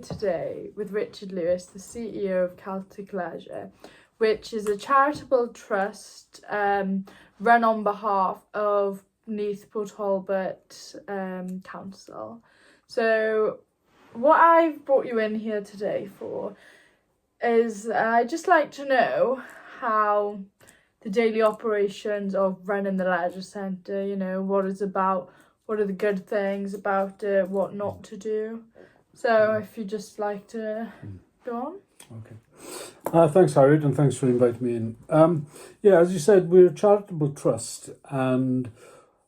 Today with Richard Lewis, the CEO of Celtic Leisure, which is a charitable trust run on behalf of Neath Port Talbot Council. So what I've brought you in here today for is I'd just like to know how the daily operations of running the leisure centre, what it's about, what are the good things about it, what not to do. So if you'd just like to go on. Okay. Thanks, Harriet, and thanks for inviting me in. As you said, we're a charitable trust and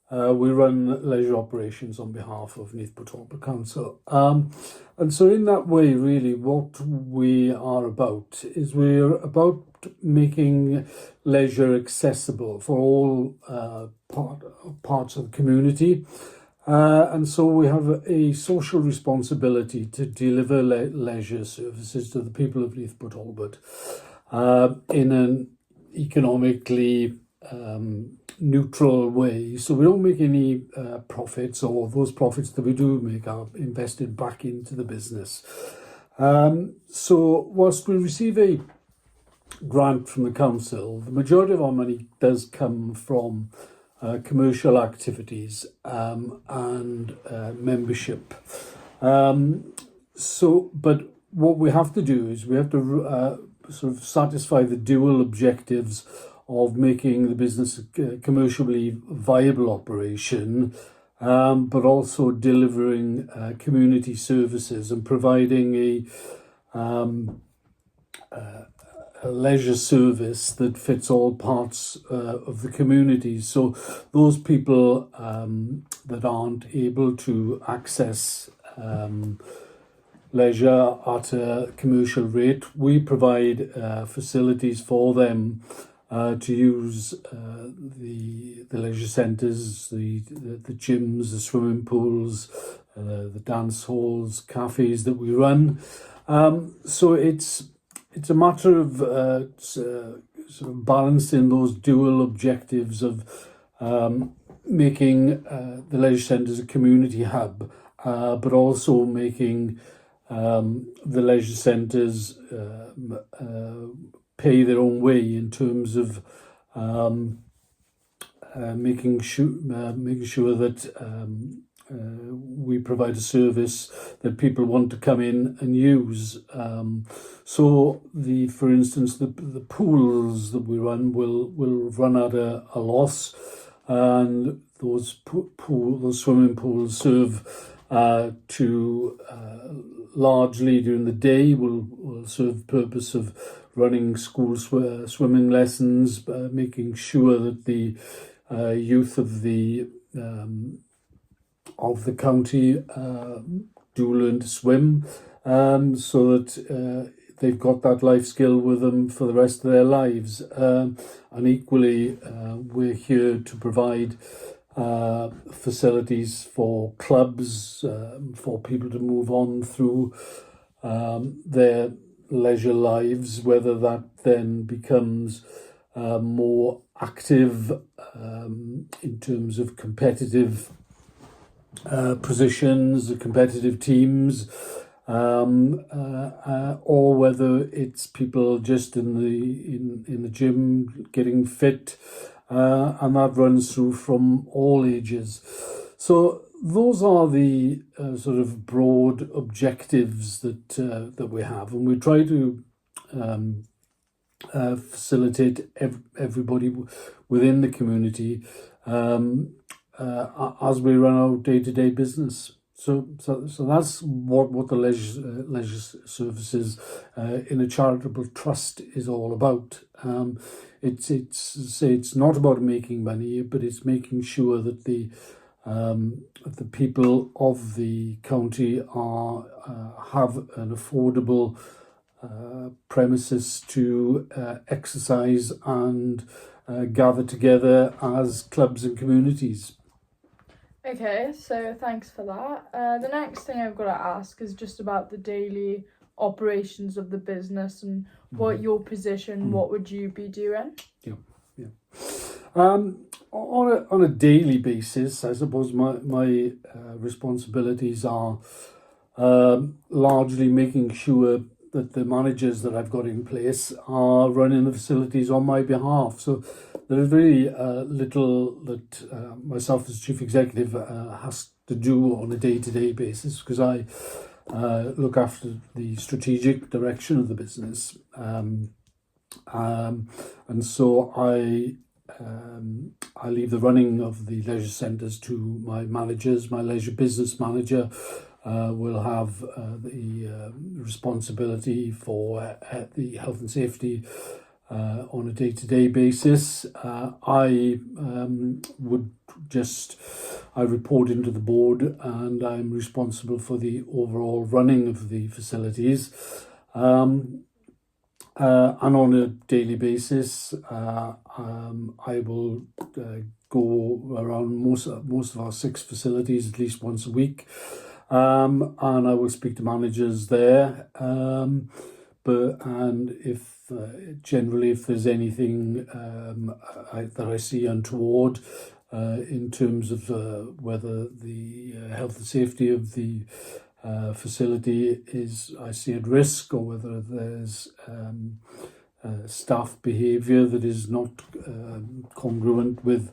we run leisure operations on behalf of Neath Port Talbot Council. And so in that way, really, what we are about is we're about making leisure accessible for all parts of the community. And so we have a social responsibility to deliver leisure services to the people of Neath Port Talbot in an economically neutral way. So we don't make any profits, or those profits that we do make are invested back into the business. So whilst we receive a grant from the council, the majority of our money does come from commercial activities and membership. But what we have to do is we have to sort of satisfy the dual objectives of making the business a commercially viable operation, but also delivering community services and providing a leisure service that fits all parts of the community. So those people that aren't able to access leisure at a commercial rate, we provide facilities for them to use the leisure centres, the gyms, the swimming pools, the dance halls, cafes that we run. So it's a matter of sort of balancing those dual objectives of making the leisure centres a community hub, but also making the leisure centres pay their own way in terms of making sure that we provide a service that people want to come in and use. So for instance, the pools that we run will run at a loss, and those swimming pools serve to largely during the day will serve the purpose of running school swimming lessons, making sure that the youth of the county do learn to swim, so that they've got that life skill with them for the rest of their lives. And equally, we're here to provide facilities for clubs, for people to move on through their leisure lives, whether that then becomes more active in terms of competitive positions, competitive teams, or whether it's people just in the gym getting fit, and that runs through from all ages. So those are the sort of broad objectives that we have, and we try to facilitate everybody within the community as we run our day-to-day business. So that's what the leisure services in a charitable trust is all about. It's not about making money, but it's making sure that the people of the county have an affordable premises to exercise and gather together as clubs and communities. Okay, so thanks for that. The next thing I've got to ask is just about the daily operations of the business and what your position, what would you be doing? Yeah. On a daily basis, I suppose my responsibilities are largely making sure that the managers that I've got in place are running the facilities on my behalf. So there is very little that myself as chief executive has to do on a day-to-day basis, because I look after the strategic direction of the business. And so I leave the running of the leisure centres to my managers. My leisure business manager will have the responsibility for the health and safety on a day-to-day basis. I report into the board, and I'm responsible for the overall running of the facilities. And on a daily basis, I will go around most of our 6 facilities at least once a week, and I will speak to managers there. Generally, if there's anything that I see untoward in terms of whether the health and safety of the facility I see at risk, or whether there's staff behaviour that is not congruent with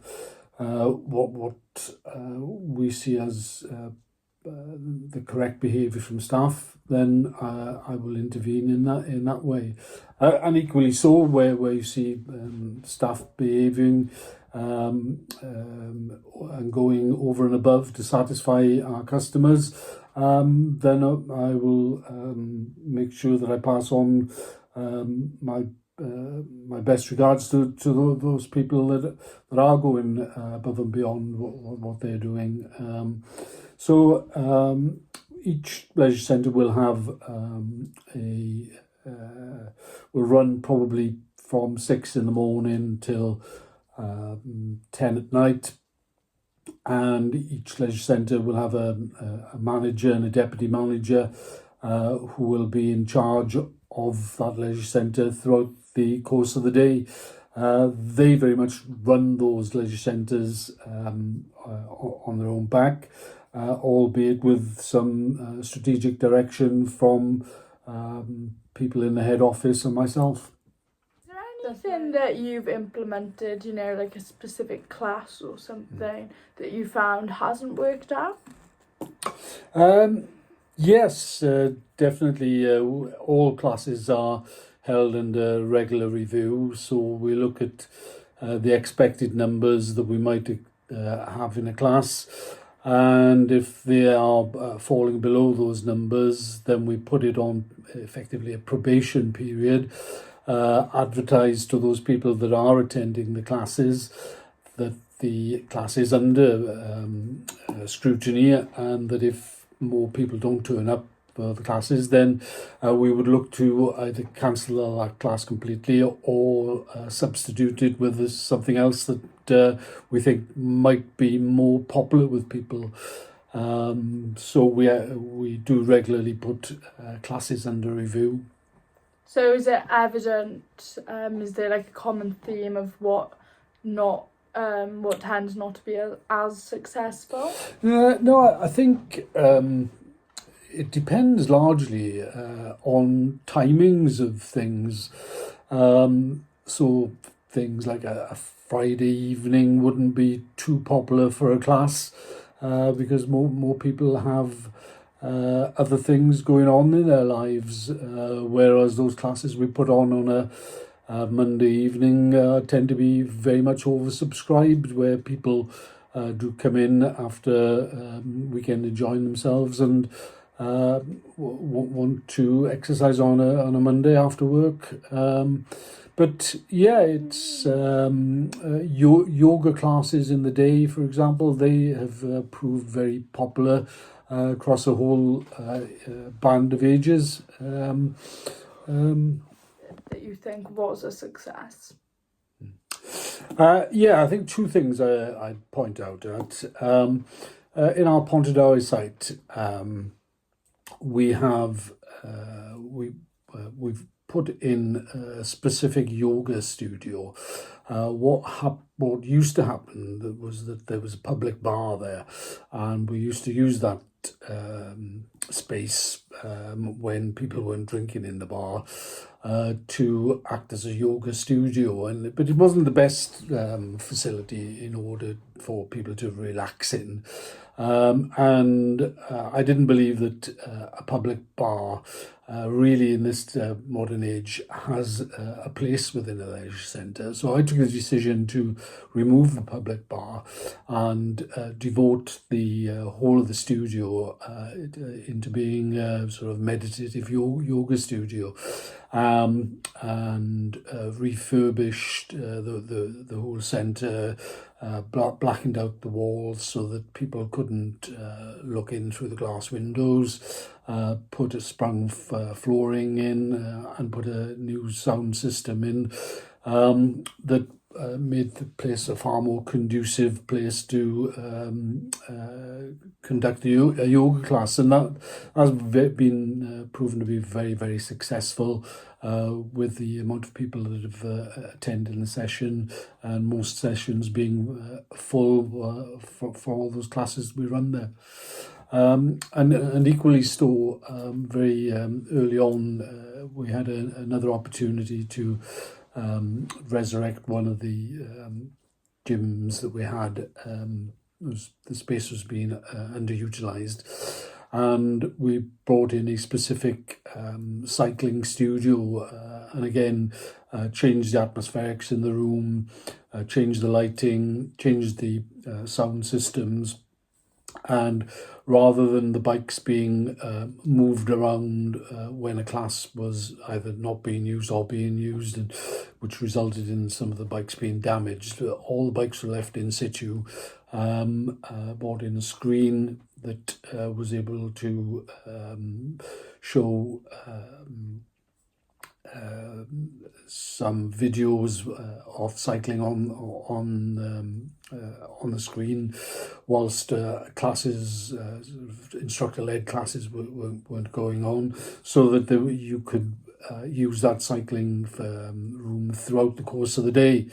what we see as the correct behaviour from staff, then I will intervene in that way. And equally so, where you see staff behaving and going over and above to satisfy our customers, then I will make sure that I pass on my best regards to those people that are going above and beyond what they're doing. So each leisure centre will have will run probably from 6 in the morning till 10 at night, and each leisure centre will have a manager and a deputy manager who will be in charge of that leisure centre throughout the course of the day. They very much run those leisure centres on their own back, albeit with some strategic direction from people in the head office and myself. Is there anything that you've implemented, like a specific class or something that you found hasn't worked out? Yes, definitely. All classes are held under regular review, so we look at the expected numbers that we might have in a class, and if they are falling below those numbers, then we put it on effectively a probation period, advertise to those people that are attending the classes that the class is under scrutiny, and that if more people don't turn up for the classes, then we would look to either cancel that class completely or substitute it with something else that we think might be more popular with people. So we do regularly put classes under review. So is it evident, is there like a common theme of what tends not to be as successful? No, I think it depends largely on timings of things. So things like a Friday evening wouldn't be too popular for a class because more people have other things going on in their lives, whereas those classes we put on a Monday evening tend to be very much oversubscribed, where people do come in after weekend enjoying themselves and want to exercise on a Monday after work. But yeah, it's yoga classes in the day, for example, they have proved very popular across a whole band of ages. That you think was a success? Yeah, I think 2 things I'd point out at. In our Pontardawe site, we have we've put in a specific yoga studio. What used to happen was that there was a public bar there, and we used to use that space when people weren't drinking in the bar to act as a yoga studio, but it wasn't the best facility in order for people to relax in. And I didn't believe that a public bar really in this modern age has a place within a leisure centre. So I took a decision to remove the public bar and devote the whole of the studio into being a sort of meditative yoga studio, and refurbished the whole centre, blackened out the walls so that people couldn't look in through the glass windows, put a sprung flooring in, and put a new sound system in that made the place a far more conducive place to conduct a yoga class, and that has been proven to be very, very successful with the amount of people that have attended the session, and most sessions being full for all those classes we run there. And equally so, very early on, we had another opportunity to resurrect one of the gyms that we had. The space was being underutilized, and we brought in a specific cycling studio, and again changed the atmospherics in the room, changed the lighting, changed the sound systems. And rather than the bikes being moved around when a class was either not being used or being used, and which resulted in some of the bikes being damaged, all the bikes were left in situ. Bought in a screen that was able to show some videos of cycling on the screen, whilst classes, instructor-led classes weren't going on, so that you could use that cycling room throughout the course of the day.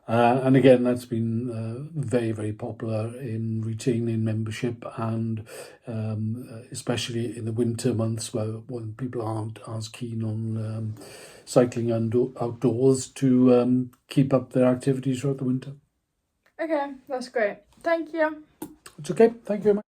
And again, that's been very, very popular in retaining membership, and especially in the winter months when people aren't as keen on cycling outdoors, to keep up their activities throughout the winter. Okay, that's great. Thank you. It's okay. Thank you very much.